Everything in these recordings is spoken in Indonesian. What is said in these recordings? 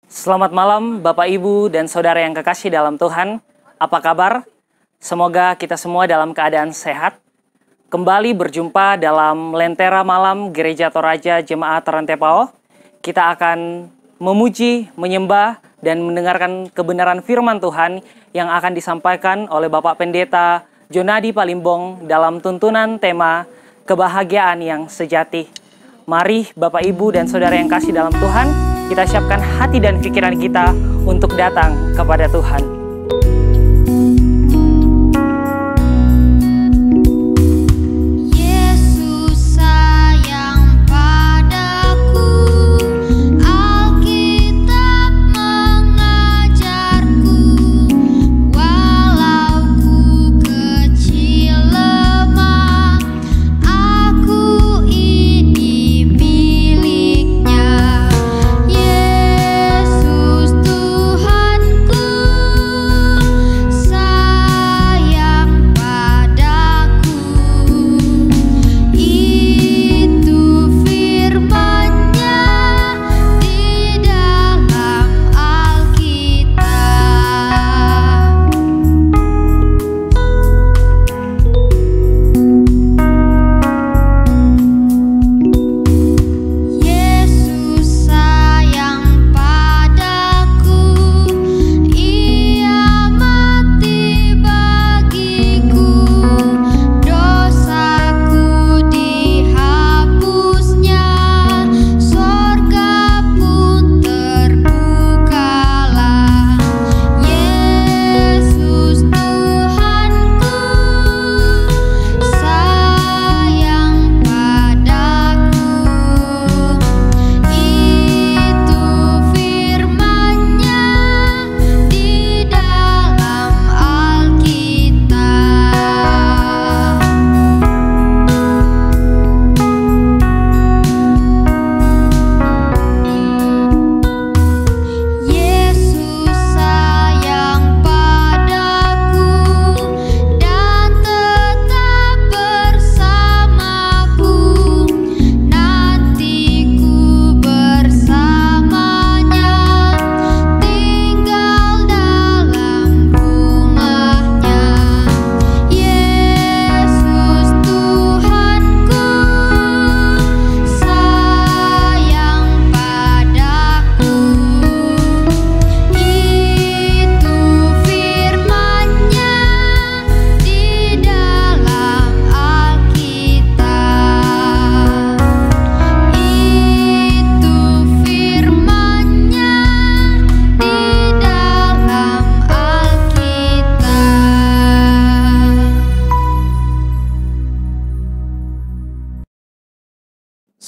Selamat malam Bapak Ibu dan Saudara yang kekasih dalam Tuhan. Apa kabar? Semoga kita semua dalam keadaan sehat. Kembali berjumpa dalam Lentera Malam Gereja Toraja Jemaat Rantepao. Kita akan memuji, menyembah, dan mendengarkan kebenaran firman Tuhan yang akan disampaikan oleh Bapak Pendeta Jonadi Palimbong dalam tuntunan tema kebahagiaan yang sejati. Mari Bapak Ibu dan Saudara yang kasih dalam Tuhan, kita siapkan hati dan pikiran kita untuk datang kepada Tuhan.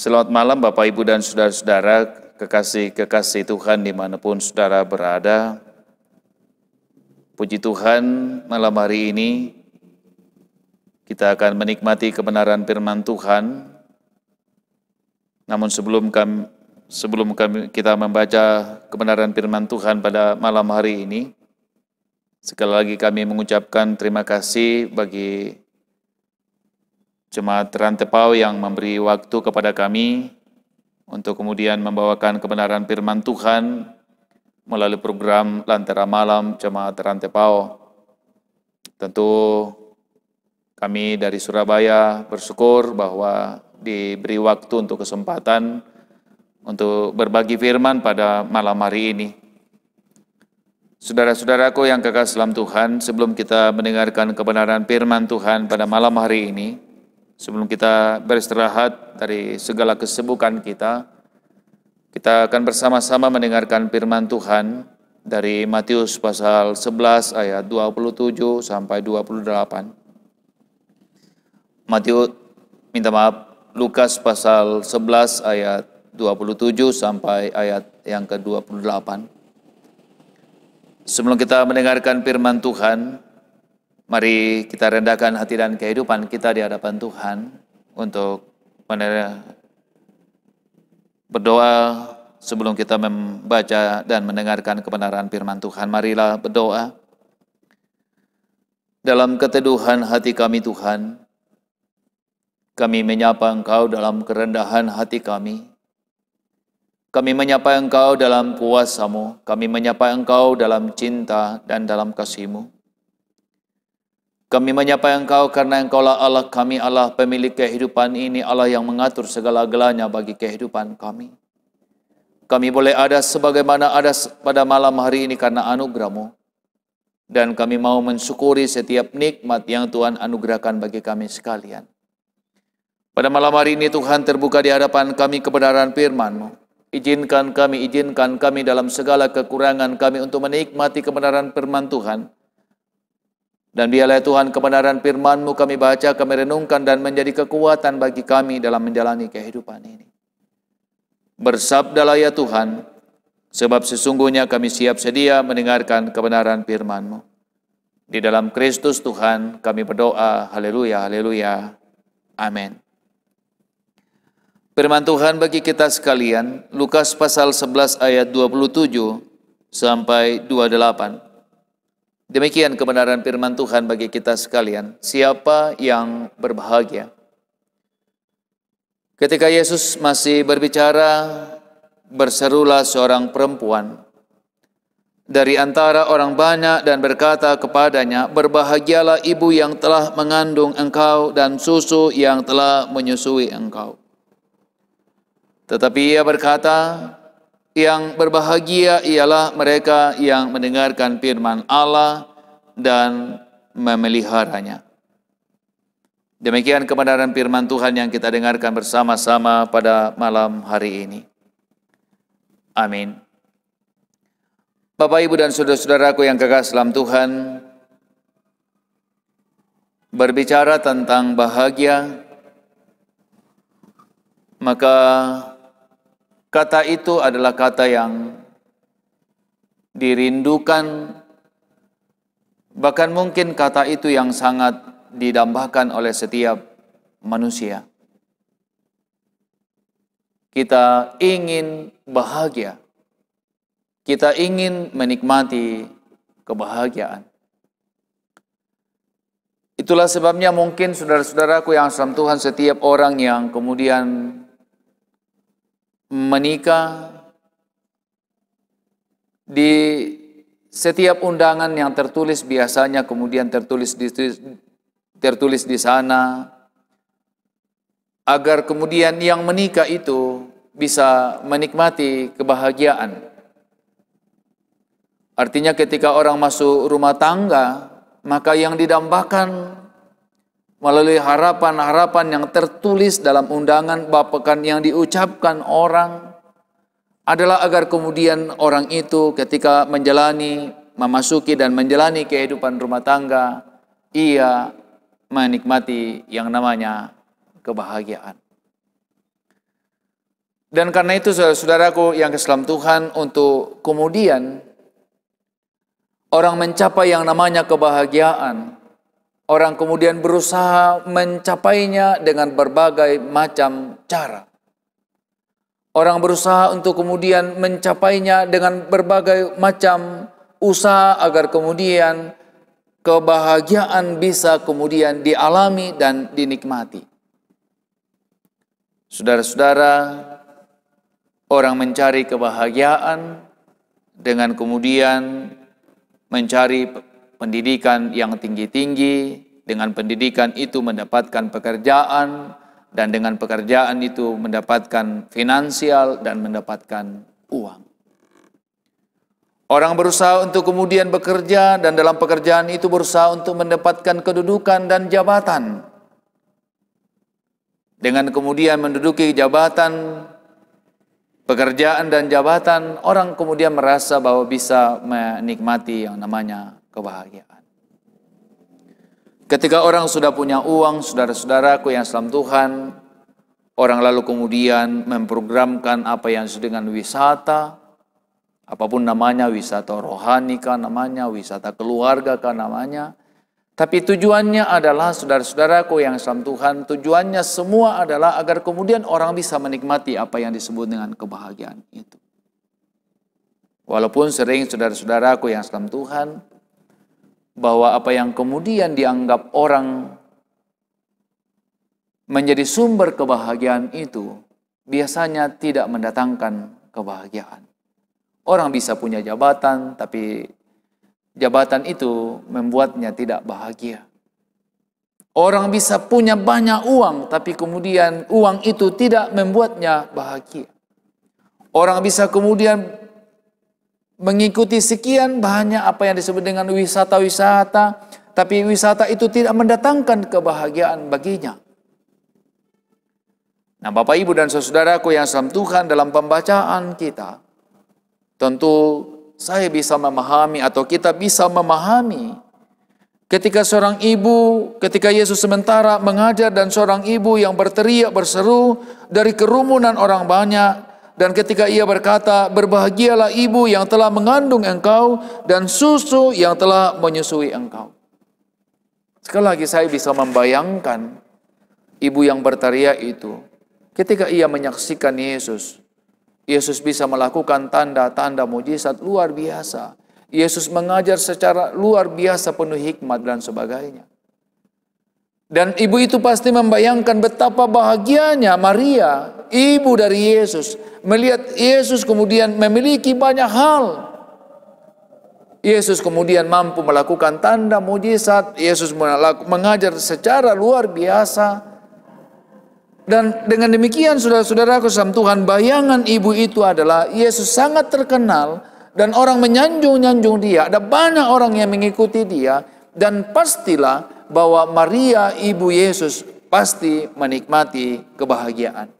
Selamat malam Bapak Ibu dan Saudara-saudara, kekasih-kekasih Tuhan dimanapun saudara berada. Puji Tuhan, malam hari ini kita akan menikmati kebenaran firman Tuhan. Namun sebelum kita membaca kebenaran firman Tuhan pada malam hari ini, sekali lagi kami mengucapkan terima kasih bagi Jemaat Rantepao yang memberi waktu kepada kami untuk kemudian membawakan kebenaran firman Tuhan melalui program Lentera Malam Jemaat Rantepao. Tentu kami dari Surabaya bersyukur bahwa diberi waktu untuk kesempatan untuk berbagi firman pada malam hari ini. Saudara-saudaraku yang kekasih dalam Tuhan, sebelum kita mendengarkan kebenaran firman Tuhan pada malam hari ini, sebelum kita beristirahat dari segala kesibukan kita akan bersama-sama mendengarkan firman Tuhan dari Matius pasal 11 ayat 27 sampai 28. Lukas pasal 11 ayat 27 sampai ayat yang ke-28. Sebelum kita mendengarkan firman Tuhan, mari kita rendahkan hati dan kehidupan kita di hadapan Tuhan untuk berdoa sebelum kita membaca dan mendengarkan kebenaran firman Tuhan. Marilah berdoa. Dalam keteduhan hati kami Tuhan, Kami menyapa Engkau dalam kerendahan hati kami. Kami menyapa Engkau dalam kuasa-Mu. Kami menyapa Engkau dalam cinta dan dalam kasih-Mu. Kami menyapa Engkau karena Engkaulah Allah kami, Allah pemilik kehidupan ini, Allah yang mengatur segala-galanya bagi kehidupan kami. Kami boleh ada sebagaimana ada pada malam hari ini karena anugerah-Mu. Dan kami mau mensyukuri setiap nikmat yang Tuhan anugerahkan bagi kami sekalian. Pada malam hari ini Tuhan, terbuka di hadapan kami kebenaran firman-Mu. Izinkan kami dalam segala kekurangan kami untuk menikmati kebenaran firman Tuhan. Dan biarlah Tuhan kebenaran firman-Mu kami baca, kami renungkan dan menjadi kekuatan bagi kami dalam menjalani kehidupan ini. Bersabdalah ya Tuhan, sebab sesungguhnya kami siap sedia mendengarkan kebenaran firman-Mu. Di dalam Kristus Tuhan kami berdoa, haleluya, haleluya, amin. Firman Tuhan bagi kita sekalian, Lukas pasal 11 ayat 27 sampai 28. Demikian kebenaran firman Tuhan bagi kita sekalian. Siapa yang berbahagia? Ketika Yesus masih berbicara, berserulah seorang perempuan dari antara orang banyak dan berkata kepadanya, berbahagialah ibu yang telah mengandung engkau dan susu yang telah menyusui engkau. Tetapi ia berkata, yang berbahagia ialah mereka yang mendengarkan firman Allah dan memeliharanya. Demikian kebenaran firman Tuhan yang kita dengarkan bersama-sama pada malam hari ini. Amin. Bapak, Ibu, dan saudara-saudaraku yang kekasih dalam Tuhan, berbicara tentang bahagia, maka kata itu adalah kata yang dirindukan, bahkan mungkin kata itu yang sangat didambakan oleh setiap manusia. Kita ingin bahagia. Kita ingin menikmati kebahagiaan. Itulah sebabnya mungkin saudara-saudaraku yang dalam Tuhan, setiap orang yang kemudian menikah, di setiap undangan yang tertulis biasanya kemudian tertulis di sana, agar kemudian yang menikah itu bisa menikmati kebahagiaan. Artinya ketika orang masuk rumah tangga, maka yang didambakan melalui harapan-harapan yang tertulis dalam undangan, bahkan yang diucapkan orang, adalah agar kemudian orang itu ketika memasuki dan menjalani kehidupan rumah tangga, ia menikmati yang namanya kebahagiaan. Dan karena itu saudara-saudaraku yang keselam Tuhan, untuk kemudian orang mencapai yang namanya kebahagiaan, orang kemudian berusaha mencapainya dengan berbagai macam cara. Orang berusaha untuk kemudian mencapainya dengan berbagai macam usaha agar kemudian kebahagiaan bisa kemudian dialami dan dinikmati. Saudara-saudara, orang mencari kebahagiaan dengan kemudian mencari pendidikan yang tinggi-tinggi, dengan pendidikan itu mendapatkan pekerjaan, dan dengan pekerjaan itu mendapatkan finansial dan mendapatkan uang. Orang berusaha untuk kemudian bekerja, dan dalam pekerjaan itu berusaha untuk mendapatkan kedudukan dan jabatan. Dengan kemudian menduduki jabatan, pekerjaan dan jabatan, orang kemudian merasa bahwa bisa menikmati yang namanya kebahagiaan. Ketika orang sudah punya uang, saudara-saudaraku yang salam Tuhan, orang lalu kemudian memprogramkan apa yang disebut dengan wisata, apapun namanya, wisata rohani kah namanya, wisata keluarga kah namanya. Tapi tujuannya adalah, saudara-saudaraku yang salam Tuhan, tujuannya semua adalah agar kemudian orang bisa menikmati apa yang disebut dengan kebahagiaan itu. Walaupun sering saudara-saudaraku yang salam Tuhan, bahwa apa yang kemudian dianggap orang menjadi sumber kebahagiaan itu biasanya tidak mendatangkan kebahagiaan. Orang bisa punya jabatan, tapi jabatan itu membuatnya tidak bahagia. Orang bisa punya banyak uang, tapi kemudian uang itu tidak membuatnya bahagia. Orang bisa kemudian mengikuti sekian banyak apa yang disebut dengan wisata-wisata, tapi wisata itu tidak mendatangkan kebahagiaan baginya. Nah, Bapak, Ibu, dan saudaraku yang dalam Tuhan, dalam pembacaan kita, tentu saya bisa memahami atau kita bisa memahami ketika seorang ibu, ketika Yesus sementara mengajar dan seorang ibu yang berteriak berseru dari kerumunan orang banyak, dan ketika ia berkata, "Berbahagialah ibu yang telah mengandung engkau dan susu yang telah menyusui engkau." Sekali lagi saya bisa membayangkan ibu yang berteriak itu. Ketika ia menyaksikan Yesus, Yesus bisa melakukan tanda-tanda mujizat luar biasa. Yesus mengajar secara luar biasa penuh hikmat dan sebagainya. Dan ibu itu pasti membayangkan betapa bahagianya Maria, ibu dari Yesus, melihat Yesus kemudian memiliki banyak hal. Yesus kemudian mampu melakukan tanda mujizat, Yesus mengajar secara luar biasa. Dan dengan demikian saudara-saudaraku dalam Tuhan, bayangan ibu itu adalah Yesus sangat terkenal dan orang menyanjung-nyanjung dia. Ada banyak orang yang mengikuti dia, dan pastilah bahwa Maria ibu Yesus pasti menikmati kebahagiaan.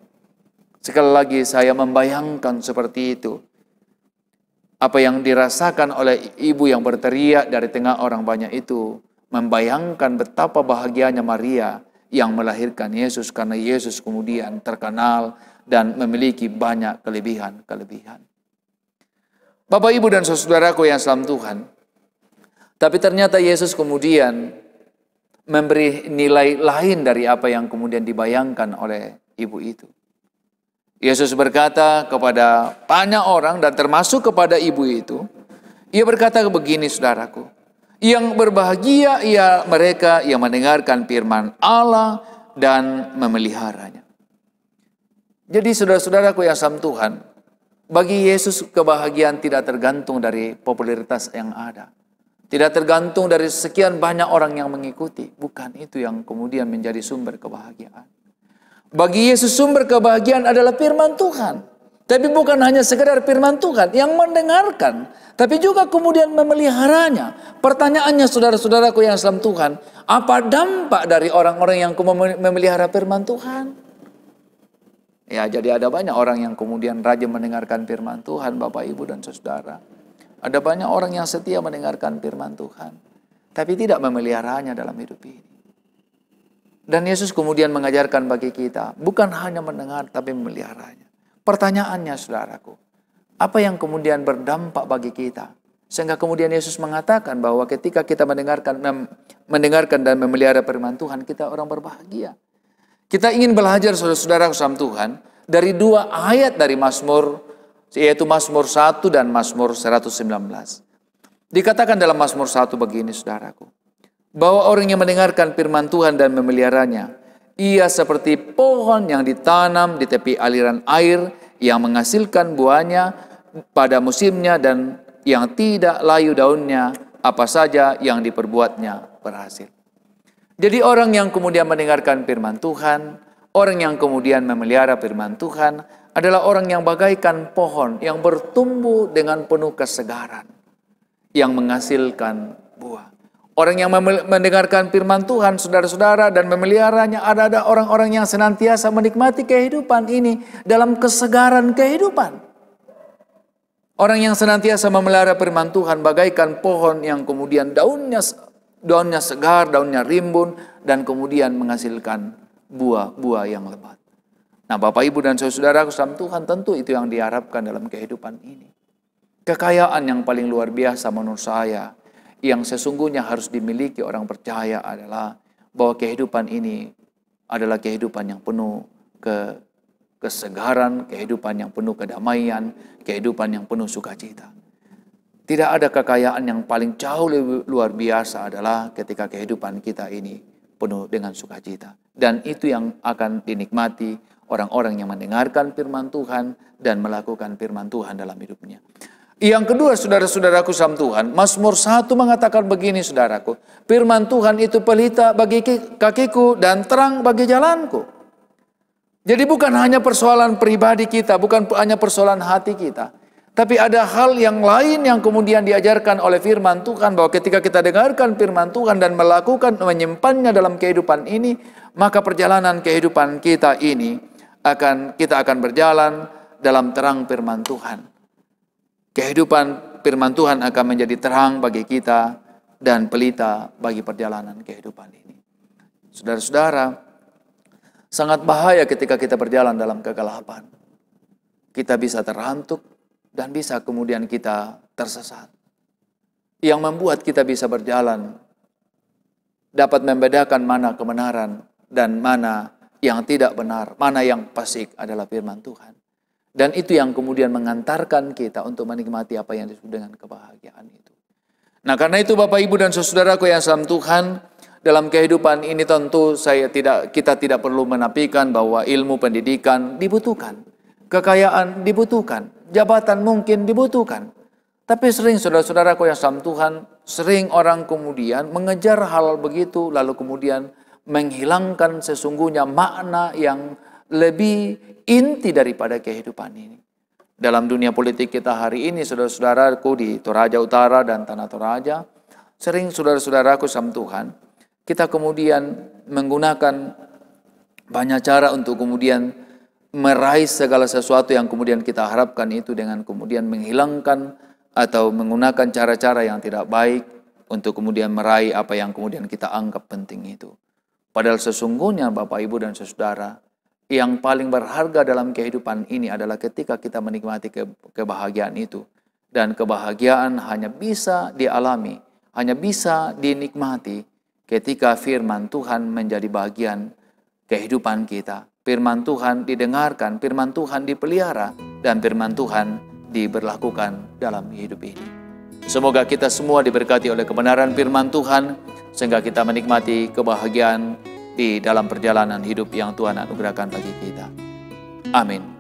Sekali lagi saya membayangkan seperti itu. Apa yang dirasakan oleh ibu yang berteriak dari tengah orang banyak itu, membayangkan betapa bahagianya Maria yang melahirkan Yesus, karena Yesus kemudian terkenal dan memiliki banyak kelebihan-kelebihan. Bapak, Ibu, dan saudaraku yang dalam Tuhan, tapi ternyata Yesus kemudian memberi nilai lain dari apa yang kemudian dibayangkan oleh ibu itu. Yesus berkata kepada banyak orang dan termasuk kepada ibu itu, ia berkata begini, saudaraku, yang berbahagia ia mereka yang mendengarkan firman Allah dan memeliharanya. Jadi saudara-saudaraku yang dalam Tuhan, bagi Yesus kebahagiaan tidak tergantung dari popularitas yang ada. Tidak tergantung dari sekian banyak orang yang mengikuti. Bukan itu yang kemudian menjadi sumber kebahagiaan. Bagi Yesus sumber kebahagiaan adalah firman Tuhan. Tapi bukan hanya sekedar firman Tuhan yang mendengarkan, tapi juga kemudian memeliharanya. Pertanyaannya saudara-saudaraku yang dalam Tuhan, apa dampak dari orang-orang yang memelihara firman Tuhan? Ya, jadi ada banyak orang yang kemudian rajin mendengarkan firman Tuhan, Bapak, Ibu, dan saudara. Ada banyak orang yang setia mendengarkan firman Tuhan, tapi tidak memeliharanya dalam hidup ini. Dan Yesus kemudian mengajarkan bagi kita, bukan hanya mendengar, tapi memeliharanya. Pertanyaannya saudaraku, apa yang kemudian berdampak bagi kita? Sehingga kemudian Yesus mengatakan bahwa ketika kita mendengarkan dan memelihara firman Tuhan, kita orang berbahagia. Kita ingin belajar saudara-saudara dalam Tuhan dari dua ayat dari Mazmur, yaitu Mazmur 1 dan Mazmur 119. Dikatakan dalam Mazmur 1 begini saudaraku, bahwa orang yang mendengarkan firman Tuhan dan memeliharanya, ia seperti pohon yang ditanam di tepi aliran air yang menghasilkan buahnya pada musimnya dan yang tidak layu daunnya, apa saja yang diperbuatnya berhasil. Jadi orang yang kemudian mendengarkan firman Tuhan, orang yang kemudian memelihara firman Tuhan adalah orang yang bagaikan pohon yang bertumbuh dengan penuh kesegaran, yang menghasilkan buah. Orang yang mendengarkan firman Tuhan, saudara-saudara, dan memeliharanya ada orang-orang yang senantiasa menikmati kehidupan ini dalam kesegaran kehidupan. Orang yang senantiasa memelihara firman Tuhan bagaikan pohon yang kemudian daunnya segar, daunnya rimbun, dan kemudian menghasilkan buah-buah yang lebat. Nah, Bapak, Ibu, dan saudara-saudaraku dalam Tuhan, tentu itu yang diharapkan dalam kehidupan ini. Kekayaan yang paling luar biasa menurut saya, yang sesungguhnya harus dimiliki orang percaya adalah bahwa kehidupan ini adalah kehidupan yang penuh kesegaran, kehidupan yang penuh kedamaian, kehidupan yang penuh sukacita. Tidak ada kekayaan yang paling jauh lebih luar biasa adalah ketika kehidupan kita ini penuh dengan sukacita. Dan itu yang akan dinikmati orang-orang yang mendengarkan firman Tuhan dan melakukan firman Tuhan dalam hidupnya. Yang kedua, saudara-saudaraku dalam Tuhan, Mazmur 1 mengatakan begini, saudaraku. Firman Tuhan itu pelita bagi kakiku dan terang bagi jalanku. Jadi bukan hanya persoalan pribadi kita, bukan hanya persoalan hati kita. Tapi ada hal yang lain yang kemudian diajarkan oleh firman Tuhan, bahwa ketika kita dengarkan firman Tuhan dan melakukan, menyimpannya dalam kehidupan ini, maka perjalanan kehidupan kita ini kita akan berjalan dalam terang firman Tuhan. Kehidupan firman Tuhan akan menjadi terang bagi kita dan pelita bagi perjalanan kehidupan ini. Saudara-saudara, sangat bahaya ketika kita berjalan dalam kegelapan. Kita bisa terhantuk dan bisa kemudian kita tersesat. Yang membuat kita bisa berjalan, dapat membedakan mana kebenaran dan mana yang tidak benar, mana yang fasik adalah firman Tuhan. Dan itu yang kemudian mengantarkan kita untuk menikmati apa yang disebut dengan kebahagiaan itu. Nah, karena itu Bapak Ibu dan saudaraku yang dalam Tuhan, dalam kehidupan ini tentu kita tidak perlu menafikan bahwa ilmu pendidikan dibutuhkan. Kekayaan dibutuhkan, jabatan mungkin dibutuhkan. Tapi sering saudara-saudaraku yang dalam Tuhan, sering orang kemudian mengejar hal begitu lalu kemudian menghilangkan sesungguhnya makna yang lebih inti daripada kehidupan ini. Dalam dunia politik kita hari ini, saudara-saudaraku di Toraja Utara dan Tanah Toraja, sering saudara-saudaraku sama Tuhan, kita kemudian menggunakan banyak cara untuk kemudian meraih segala sesuatu yang kemudian kita harapkan itu dengan kemudian menghilangkan atau menggunakan cara-cara yang tidak baik untuk kemudian meraih apa yang kemudian kita anggap penting itu. Padahal sesungguhnya Bapak Ibu dan saudara, yang paling berharga dalam kehidupan ini adalah ketika kita menikmati kebahagiaan itu. Dan kebahagiaan hanya bisa dialami, hanya bisa dinikmati ketika firman Tuhan menjadi bagian kehidupan kita. Firman Tuhan didengarkan, firman Tuhan dipelihara, dan firman Tuhan diberlakukan dalam hidup ini. Semoga kita semua diberkati oleh kebenaran firman Tuhan, sehingga kita menikmati kebahagiaan di dalam perjalanan hidup yang Tuhan anugerahkan bagi kita. Amin.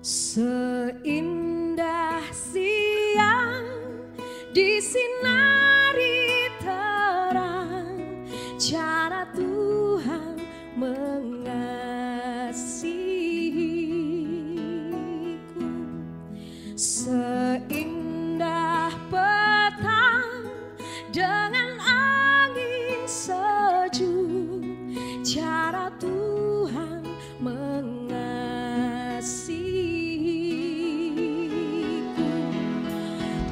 Seindah siang disinari terang, cara Tuhan mengasihiku. Seindah petang dengan angin sejuk, cara Tuhan mengasihiku.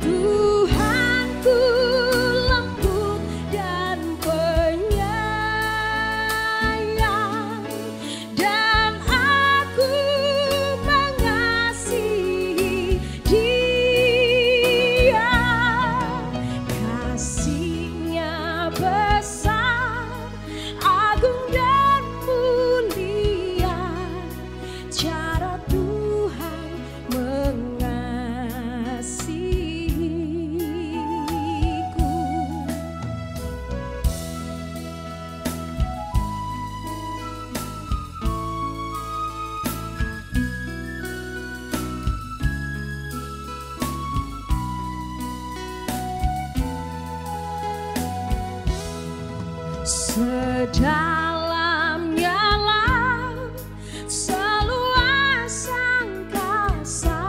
Tuhanku lembut dan penyayang, dan aku mengasihi Dia. Kasih-Nya besar, agung dan mulia, cara Tuhan mengasihiku. Sedalamnya laut, seluas angkasa,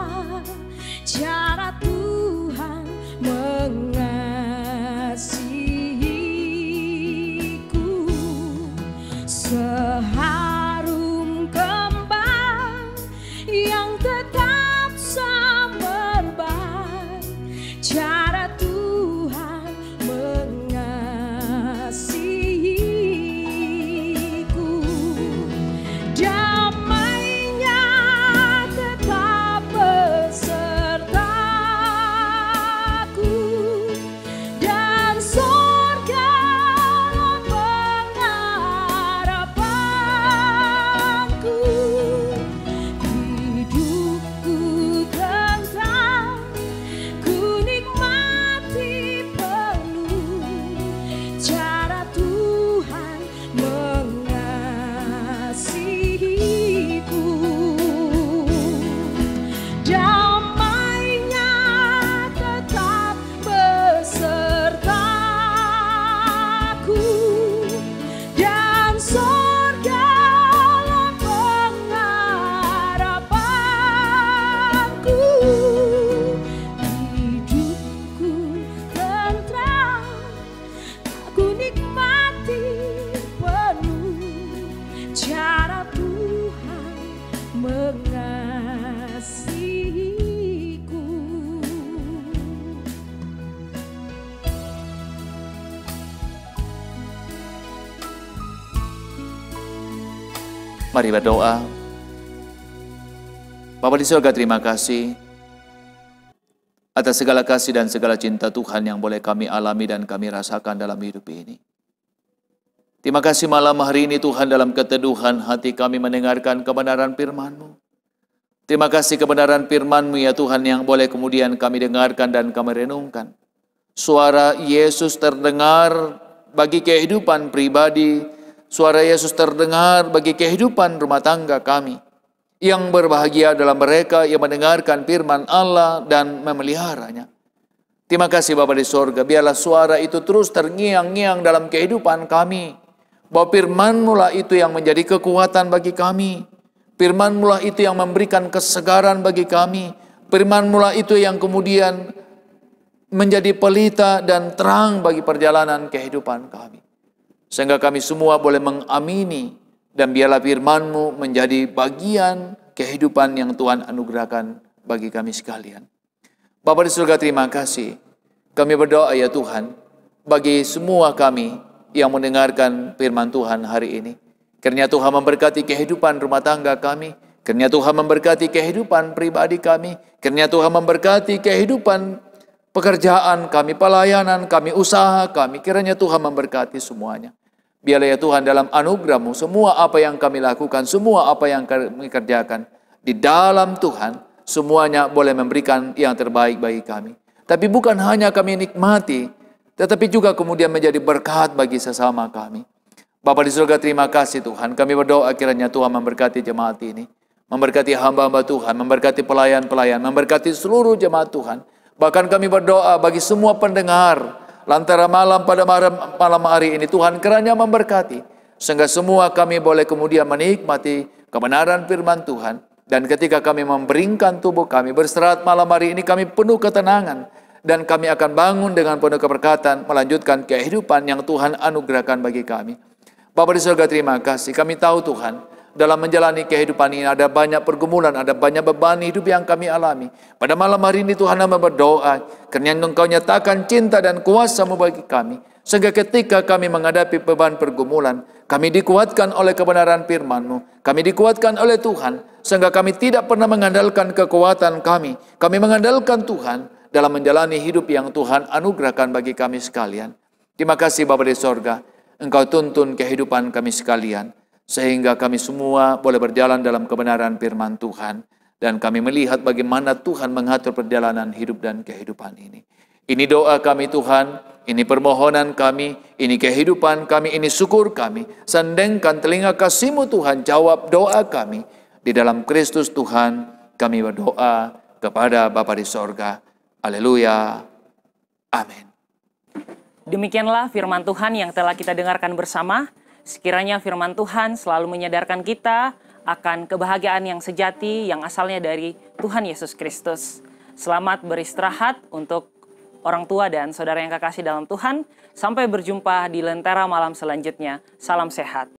cara Tuhan mengasihiku. Seharum kembang yang tetap semerbak, cara Tuhan mengasihiku. Mari berdoa. Bapa di surga, terima kasih atas segala kasih dan segala cinta Tuhan yang boleh kami alami dan kami rasakan dalam hidup ini. Terima kasih malam hari ini Tuhan, dalam keteduhan hati kami mendengarkan kebenaran firman-Mu. Terima kasih kebenaran firman-Mu ya Tuhan yang boleh kemudian kami dengarkan dan kami renungkan. Suara Yesus terdengar bagi kehidupan pribadi, suara Yesus terdengar bagi kehidupan rumah tangga kami. Yang berbahagia adalah mereka yang mendengarkan firman Allah dan memeliharanya. Terima kasih Bapa di sorga, biarlah suara itu terus terngiang-ngiang dalam kehidupan kami. Bahwa firman-Mu lah itu yang menjadi kekuatan bagi kami. Firman-Mu lah itu yang memberikan kesegaran bagi kami. Firman-Mu lah itu yang kemudian menjadi pelita dan terang bagi perjalanan kehidupan kami. Sehingga kami semua boleh mengamini, dan biarlah firman-Mu menjadi bagian kehidupan yang Tuhan anugerahkan bagi kami sekalian. Bapa di surga, terima kasih. Kami berdoa ya Tuhan, bagi semua kami yang mendengarkan firman Tuhan hari ini. Kiranya Tuhan memberkati kehidupan rumah tangga kami. Kiranya Tuhan memberkati kehidupan pribadi kami. Kiranya Tuhan memberkati kehidupan pekerjaan kami, pelayanan kami, usaha kami. Kiranya Tuhan memberkati semuanya. Biarlah ya Tuhan dalam anugerah-Mu, semua apa yang kami lakukan, semua apa yang kami kerjakan, di dalam Tuhan, semuanya boleh memberikan yang terbaik bagi kami. Tapi bukan hanya kami nikmati, tetapi juga kemudian menjadi berkat bagi sesama kami. Bapa di surga, terima kasih Tuhan. Kami berdoa kiranya Tuhan memberkati jemaat ini. Memberkati hamba-hamba Tuhan, memberkati pelayan-pelayan, memberkati seluruh jemaat Tuhan. Bahkan kami berdoa bagi semua pendengar, lantaran malam pada malam hari ini Tuhan kiranya memberkati. Sehingga semua kami boleh kemudian menikmati kebenaran firman Tuhan. Dan ketika kami memberingkan tubuh kami beristirahat malam hari ini, kami penuh ketenangan. Dan kami akan bangun dengan penuh keberkatan, melanjutkan kehidupan yang Tuhan anugerahkan bagi kami. Bapa di surga, terima kasih. Kami tahu Tuhan, dalam menjalani kehidupan ini ada banyak pergumulan, ada banyak beban hidup yang kami alami. Pada malam hari ini Tuhan kami berdoa, kiranya Engkau nyatakan cinta dan kuasa-Mu bagi kami. Sehingga ketika kami menghadapi beban pergumulan, kami dikuatkan oleh kebenaran firman-Mu. Kami dikuatkan oleh Tuhan, sehingga kami tidak pernah mengandalkan kekuatan kami. Kami mengandalkan Tuhan dalam menjalani hidup yang Tuhan anugerahkan bagi kami sekalian. Terima kasih Bapa di sorga, Engkau tuntun kehidupan kami sekalian, sehingga kami semua boleh berjalan dalam kebenaran firman Tuhan. Dan kami melihat bagaimana Tuhan mengatur perjalanan hidup dan kehidupan ini. Ini doa kami Tuhan, ini permohonan kami, ini kehidupan kami, ini syukur kami. Sandengkan telinga kasih-Mu Tuhan, jawab doa kami. Di dalam Kristus Tuhan kami berdoa kepada Bapa di sorga. Haleluya. Amin. Demikianlah firman Tuhan yang telah kita dengarkan bersama. Sekiranya firman Tuhan selalu menyadarkan kita akan kebahagiaan yang sejati yang asalnya dari Tuhan Yesus Kristus. Selamat beristirahat untuk orang tua dan saudara yang kekasih dalam Tuhan. Sampai berjumpa di Lentera Malam selanjutnya. Salam sehat.